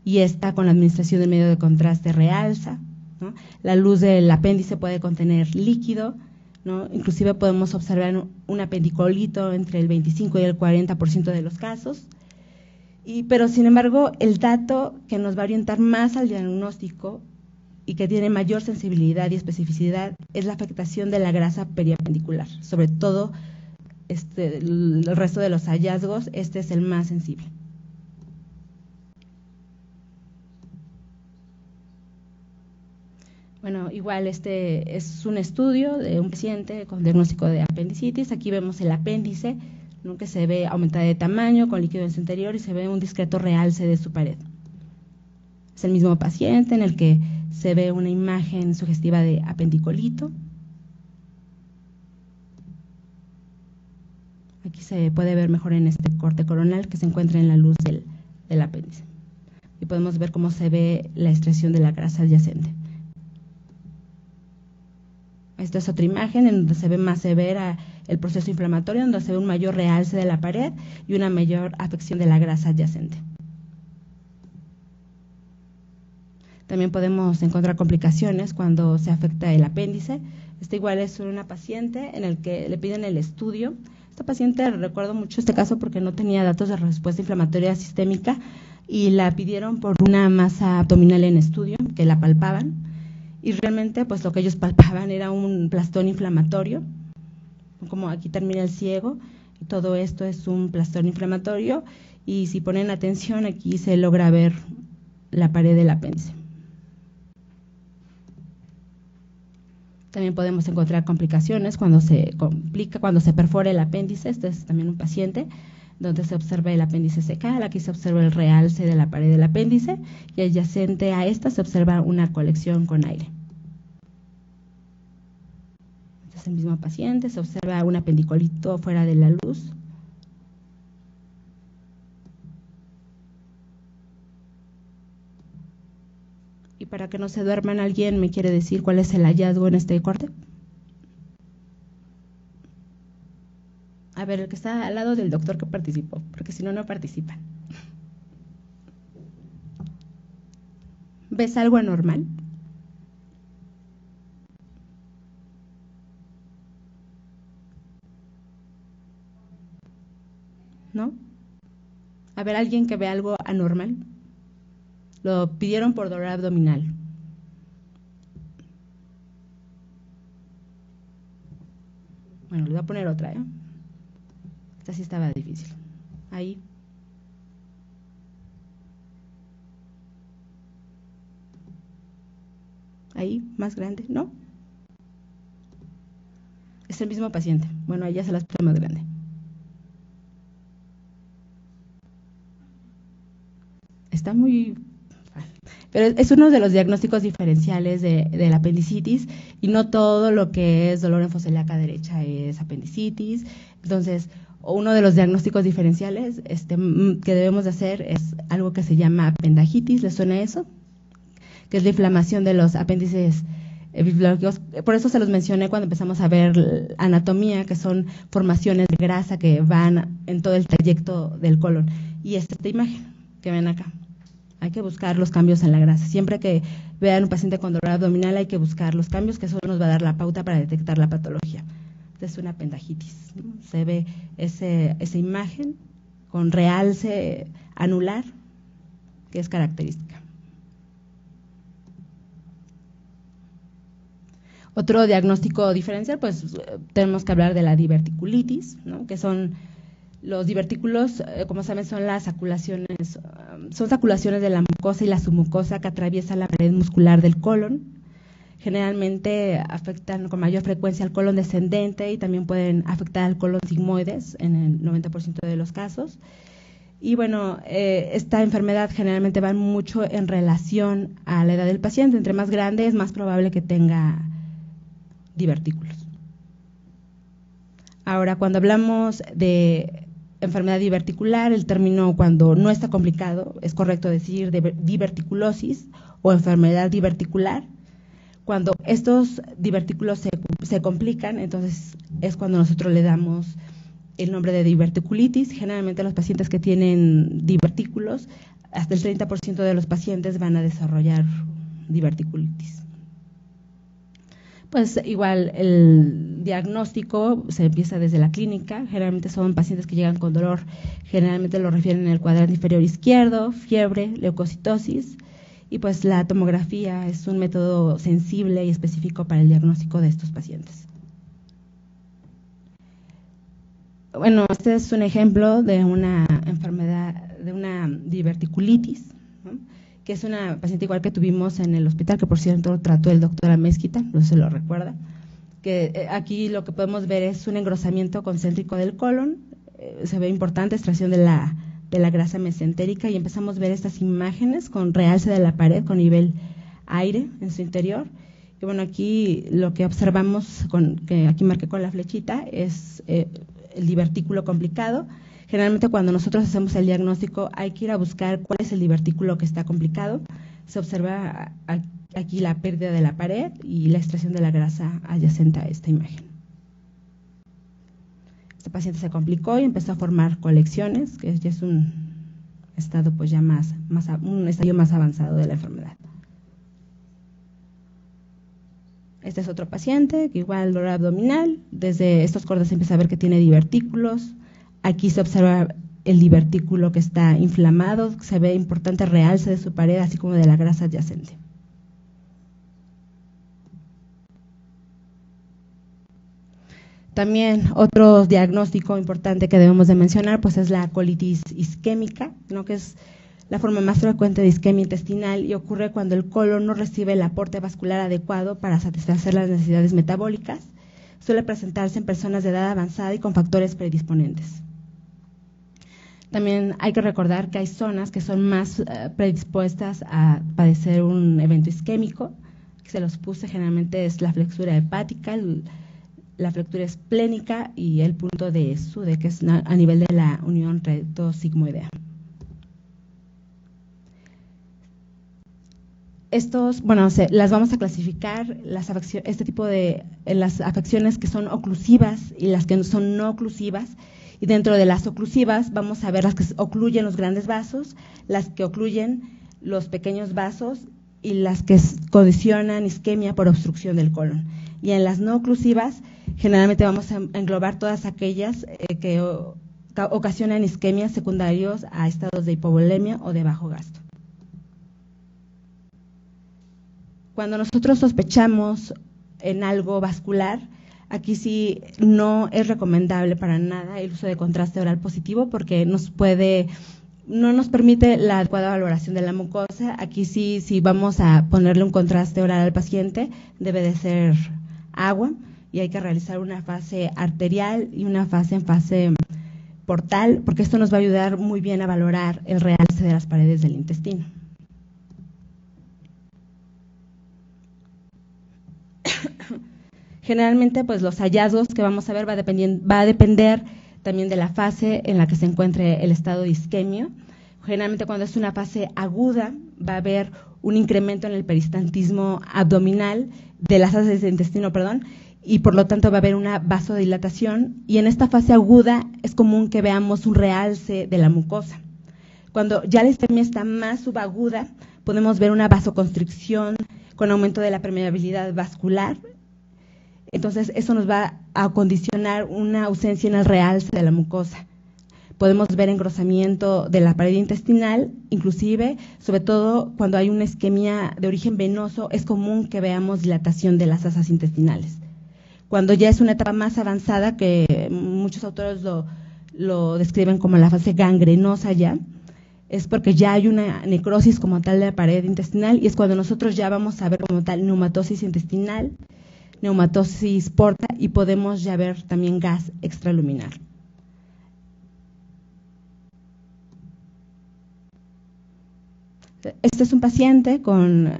y esta con la administración del medio de contraste realza, ¿no? La luz del apéndice puede contener líquido, ¿no? Inclusive podemos observar un apendicolito entre el 25 y el 40% de los casos. Pero sin embargo, el dato que nos va a orientar más al diagnóstico y que tiene mayor sensibilidad y especificidad es la afectación de la grasa periapendicular. Sobre todo, el resto de los hallazgos, este es el más sensible. Bueno, igual este es un estudio de un paciente con diagnóstico de apendicitis. Aquí vemos el apéndice, ¿no? Que se ve aumentada de tamaño con líquido en su interior y se ve un discreto realce de su pared. Es el mismo paciente en el que se ve una imagen sugestiva de apendicolito. Aquí se puede ver mejor en este corte coronal que se encuentra en la luz del apéndice. Y podemos ver cómo se ve la extracción de la grasa adyacente. Esta es otra imagen en donde se ve más severa el proceso inflamatorio, donde se ve un mayor realce de la pared y una mayor afección de la grasa adyacente. También podemos encontrar complicaciones cuando se afecta el apéndice. Igual es una paciente en el que le piden el estudio. Esta paciente, recuerdo mucho este caso porque no tenía datos de respuesta inflamatoria sistémica y la pidieron por una masa abdominal en estudio, que la palpaban. Y realmente, pues lo que ellos palpaban era un plastón inflamatorio, como aquí termina el ciego, y todo esto es un plastón inflamatorio, y si ponen atención, aquí se logra ver la pared del apéndice. También podemos encontrar complicaciones cuando se perfora el apéndice. Este es también un paciente donde se observa el apéndice cecal, aquí se observa el realce de la pared del apéndice y adyacente a esta se observa una colección con aire. Este es el mismo paciente, se observa un apendicolito fuera de la luz. Y para que no se duerman, ¿alguien me quiere decir cuál es el hallazgo en este corte? A ver, el que está al lado del doctor que participó, porque si no, no participan. ¿Ves algo anormal? ¿No? A ver, alguien que ve algo anormal. Lo pidieron por dolor abdominal. Bueno, le voy a poner otra, ¿eh? Esta sí estaba difícil. Ahí. Ahí, más grande, ¿no? Es el mismo paciente. Bueno, ahí ya se las puse más grande. Está muy fácil. Pero es uno de los diagnósticos diferenciales de la apendicitis, y no todo lo que es dolor enfoseliaca derecha es apendicitis. Entonces, uno de los diagnósticos diferenciales que debemos de hacer es algo que se llama apendagitis. ¿Les suena eso? Que es la inflamación de los apéndices bibliológicos. Por eso se los mencioné cuando empezamos a ver anatomía, que son formaciones de grasa que van en todo el trayecto del colon. Y esta imagen que ven acá. Hay que buscar los cambios en la grasa. Siempre que vean un paciente con dolor abdominal hay que buscar los cambios, que eso nos va a dar la pauta para detectar la patología. Esta es una apendagitis, ¿no? Se ve esa imagen con realce anular, que es característica. Otro diagnóstico diferencial, pues tenemos que hablar de la diverticulitis, ¿no? Que son los divertículos, como saben, son las saculaciones, son saculaciones de la mucosa y la submucosa que atraviesan la pared muscular del colon. Generalmente afectan con mayor frecuencia al colon descendente y también pueden afectar al colon sigmoides en el 90% de los casos. Y bueno, esta enfermedad generalmente va mucho en relación a la edad del paciente. Entre más grande es más probable que tenga divertículos. Ahora, cuando hablamos de enfermedad diverticular, el término cuando no está complicado, es correcto decir diverticulosis o enfermedad diverticular. Cuando estos divertículos se complican, entonces es cuando nosotros le damos el nombre de diverticulitis. Generalmente los pacientes que tienen divertículos, hasta el 30% de los pacientes van a desarrollar diverticulitis. Pues igual el diagnóstico se empieza desde la clínica. Generalmente son pacientes que llegan con dolor, generalmente lo refieren en el cuadrante inferior izquierdo, fiebre, leucocitosis, y pues la tomografía es un método sensible y específico para el diagnóstico de estos pacientes. Bueno, este es un ejemplo de una enfermedad, de una diverticulitis, ¿no? Que es una paciente igual que tuvimos en el hospital, que por cierto trató el doctor Amezquita, no sé si se lo recuerda, que aquí lo que podemos ver es un engrosamiento concéntrico del colon, se ve importante extracción de la grasa mesentérica, y empezamos a ver estas imágenes con realce de la pared, con nivel aire en su interior. Y bueno, aquí lo que observamos, que aquí marqué con la flechita, es el divertículo complicado. Generalmente cuando nosotros hacemos el diagnóstico hay que ir a buscar cuál es el divertículo que está complicado. Se observa aquí la pérdida de la pared y la extracción de la grasa adyacente a esta imagen. Este paciente se complicó y empezó a formar colecciones, que ya es un estado pues ya un estadio más avanzado de la enfermedad. Este es otro paciente que igual dolor abdominal, desde estos cortes se empieza a ver que tiene divertículos. Aquí se observa el divertículo que está inflamado, se ve importante realce de su pared, así como de la grasa adyacente. También otro diagnóstico importante que debemos de mencionar pues es la colitis isquémica, ¿no? Que es la forma más frecuente de isquemia intestinal y ocurre cuando el colon no recibe el aporte vascular adecuado para satisfacer las necesidades metabólicas. Suele presentarse en personas de edad avanzada y con factores predisponentes. También hay que recordar que hay zonas que son más predispuestas a padecer un evento isquémico, que se los puse, generalmente es la flexura hepática, la flexura esplénica y el punto de Sude, que es a nivel de la unión recto-sigmoidea. Estos, bueno, las vamos a clasificar, este tipo de las afecciones que son oclusivas y las que son no oclusivas. Y dentro de las oclusivas vamos a ver las que ocluyen los grandes vasos, las que ocluyen los pequeños vasos y las que condicionan isquemia por obstrucción del colon. Y en las no oclusivas, generalmente vamos a englobar todas aquellas que ocasionan isquemias secundarios a estados de hipovolemia o de bajo gasto. Cuando nosotros sospechamos en algo vascular, aquí sí no es recomendable para nada el uso de contraste oral positivo porque no nos permite la adecuada valoración de la mucosa. Aquí sí, si vamos a ponerle un contraste oral al paciente, debe de ser agua y hay que realizar una fase arterial y una fase portal, porque esto nos va a ayudar muy bien a valorar el realce de las paredes del intestino. Generalmente, pues los hallazgos que vamos a ver va a depender también de la fase en la que se encuentre el estado de isquemia. Generalmente, cuando es una fase aguda, va a haber un incremento en el peristantismo abdominal de las asas del intestino, y por lo tanto va a haber una vasodilatación, y en esta fase aguda es común que veamos un realce de la mucosa. Cuando ya la isquemia está más subaguda, podemos ver una vasoconstricción con aumento de la permeabilidad vascular. Entonces, eso nos va a condicionar una ausencia en el realce de la mucosa. Podemos ver engrosamiento de la pared intestinal, inclusive, sobre todo cuando hay una isquemia de origen venoso, es común que veamos dilatación de las asas intestinales. Cuando ya es una etapa más avanzada, que muchos autores lo describen como la fase gangrenosa ya, es porque ya hay una necrosis como tal de la pared intestinal y es cuando nosotros ya vamos a ver como tal neumatosis intestinal, neumatosis porta y podemos ya ver también gas extraluminar. Este es un paciente con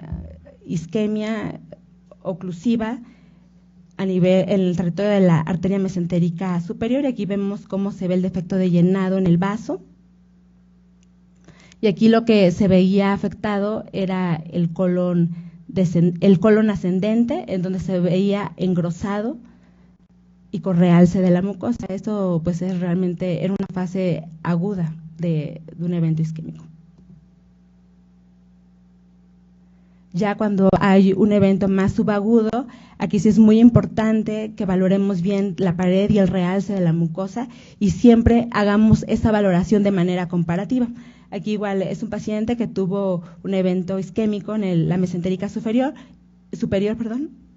isquemia oclusiva en el territorio de la arteria mesentérica superior, y aquí vemos cómo se ve el defecto de llenado en el vaso. Y aquí lo que se veía afectado era el colon ascendente, en donde se veía engrosado y con realce de la mucosa. Esto pues era una fase aguda de un evento isquémico. Ya cuando hay un evento más subagudo, aquí sí es muy importante que valoremos bien la pared y el realce de la mucosa y siempre hagamos esa valoración de manera comparativa. Aquí igual es un paciente que tuvo un evento isquémico en la mesentérica superior,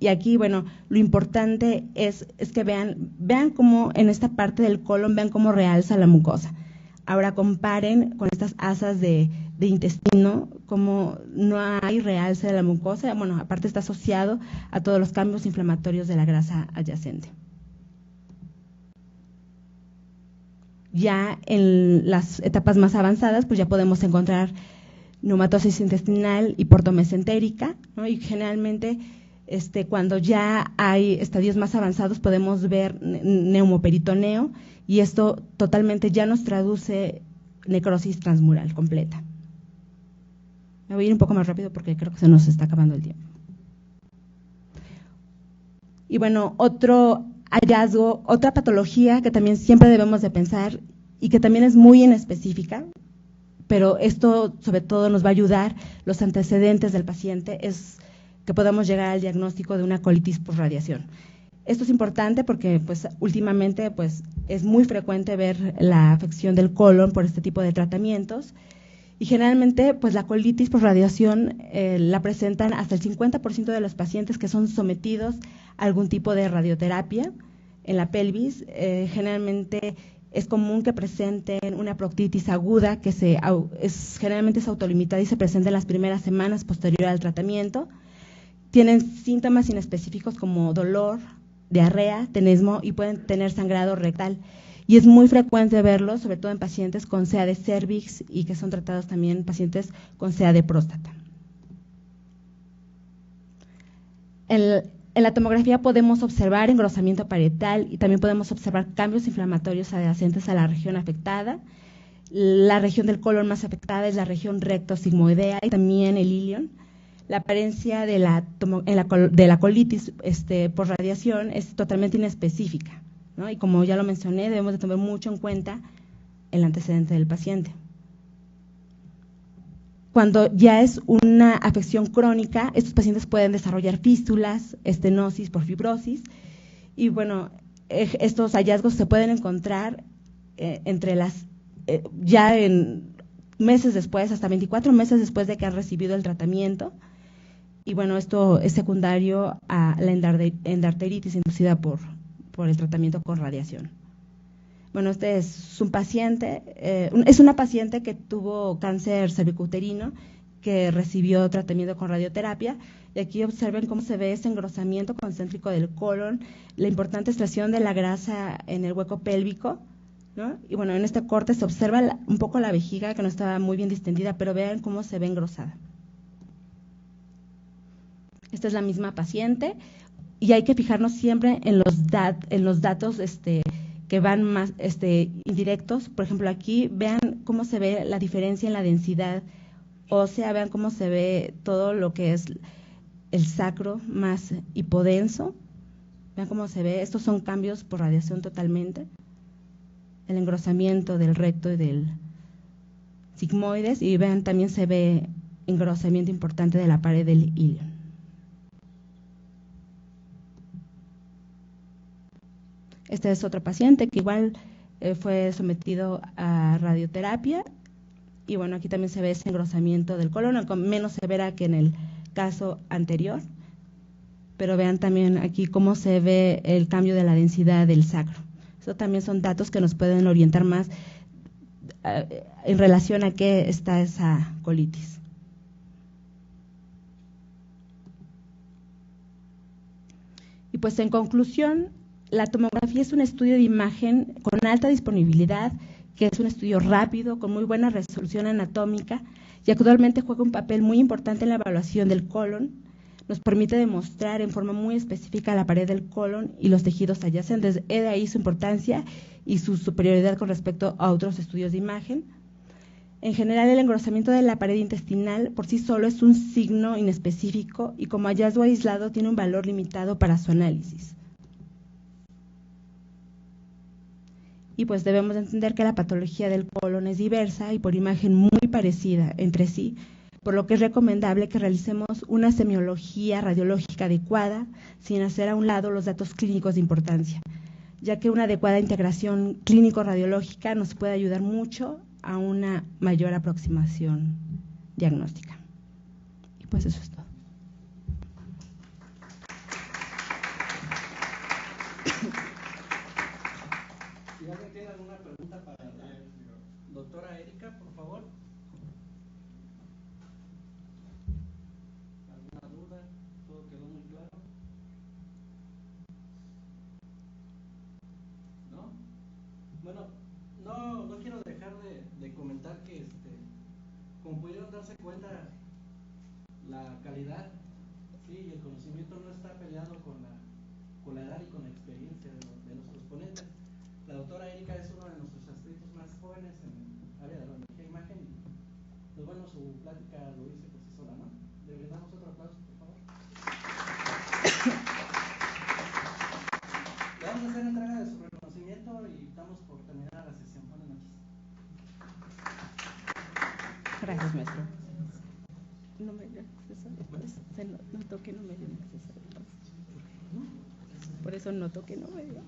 y aquí, bueno, lo importante es que vean cómo en esta parte del colon, vean cómo realza la mucosa. Ahora comparen con estas asas de intestino, como no hay realce de la mucosa, bueno, aparte está asociado a todos los cambios inflamatorios de la grasa adyacente. Ya en las etapas más avanzadas, pues ya podemos encontrar neumatosis intestinal y portomesentérica, ¿no? Y generalmente cuando ya hay estadios más avanzados podemos ver neumoperitoneo y esto totalmente ya nos traduce necrosis transmural completa. Me voy a ir un poco más rápido porque creo que se nos está acabando el tiempo. Y bueno, otro hallazgo, otra patología que también siempre debemos de pensar y que también es muy inespecífica, pero esto sobre todo nos va a ayudar los antecedentes del paciente, es que podamos llegar al diagnóstico de una colitis por radiación. Esto es importante porque pues últimamente pues es muy frecuente ver la afección del colon por este tipo de tratamientos y generalmente pues la colitis por radiación la presentan hasta el 50% de los pacientes que son sometidos a algún tipo de radioterapia en la pelvis. Generalmente es común que presenten una proctitis aguda que generalmente es autolimitada y se presenta en las primeras semanas posterior al tratamiento. Tienen síntomas inespecíficos como dolor, diarrea, tenesmo y pueden tener sangrado rectal. Y es muy frecuente verlo, sobre todo en pacientes con CA de cervix y que son tratados también pacientes con CA de próstata. En la tomografía podemos observar engrosamiento parietal y también podemos observar cambios inflamatorios adyacentes a la región afectada. La región del colon más afectada es la región recto-sigmoidea y también el ilion. La apariencia de la colitis por radiación es totalmente inespecífica, ¿no? Y como ya lo mencioné, debemos de tomar mucho en cuenta el antecedente del paciente. cuando ya es una afección crónica, estos pacientes pueden desarrollar fístulas, estenosis por fibrosis, y bueno, estos hallazgos se pueden encontrar ya en meses después, hasta 24 meses después de que han recibido el tratamiento, y bueno, esto es secundario a la endarteritis inducida por el tratamiento con radiación. Bueno, este es un paciente, es una paciente que tuvo cáncer cervicouterino, que recibió tratamiento con radioterapia, y aquí observen cómo se ve ese engrosamiento concéntrico del colon, la importante extracción de la grasa en el hueco pélvico, ¿no? Y bueno, en este corte se observa un poco la vejiga, que no estaba muy bien distendida, pero vean cómo se ve engrosada. Esta es la misma paciente, y hay que fijarnos siempre en los datos que van más indirectos. Por ejemplo, aquí vean cómo se ve la diferencia en la densidad ósea, vean cómo se ve todo lo que es el sacro más hipodenso, vean cómo se ve, estos son cambios por radiación totalmente, el engrosamiento del recto y del sigmoides, y vean también se ve engrosamiento importante de la pared del ilion. Este es otro paciente que igual fue sometido a radioterapia, y bueno, aquí también se ve ese engrosamiento del colon, menos severa que en el caso anterior, pero vean también aquí cómo se ve el cambio de la densidad del sacro. Eso también son datos que nos pueden orientar más en relación a qué está esa colitis. Y pues en conclusión, la tomografía es un estudio de imagen con alta disponibilidad, que es un estudio rápido, con muy buena resolución anatómica, y actualmente juega un papel muy importante en la evaluación del colon. Nos permite demostrar en forma muy específica la pared del colon y los tejidos adyacentes. De ahí su importancia y su superioridad con respecto a otros estudios de imagen. En general, el engrosamiento de la pared intestinal por sí solo es un signo inespecífico y como hallazgo aislado tiene un valor limitado para su análisis. Y pues debemos entender que la patología del colon es diversa y por imagen muy parecida entre sí, por lo que es recomendable que realicemos una semiología radiológica adecuada sin hacer a un lado los datos clínicos de importancia, ya que una adecuada integración clínico-radiológica nos puede ayudar mucho a una mayor aproximación diagnóstica. Y pues eso es todo. Si alguien tiene alguna pregunta para la doctora Erika, por favor. ¿Alguna duda? ¿Todo quedó muy claro? ¿No? Bueno, no quiero dejar de comentar que, como pudieron darse cuenta, la calidad, sí, y el conocimiento no está peleado con la edad y con la experiencia de nuestros ponentes. La doctora Erika es uno de nuestros adscritos más jóvenes en el área de la radiología e imagen, y pues bueno, su plática lo dice por sí sola, ¿no? Le damos otro aplauso, por favor. Le vamos a hacer entrega de su reconocimiento y estamos por terminar la sesión. Buenas noches. Gracias, maestro. No me dio acceso, no toque, no me dio acceso. Por eso no toque, no me dio.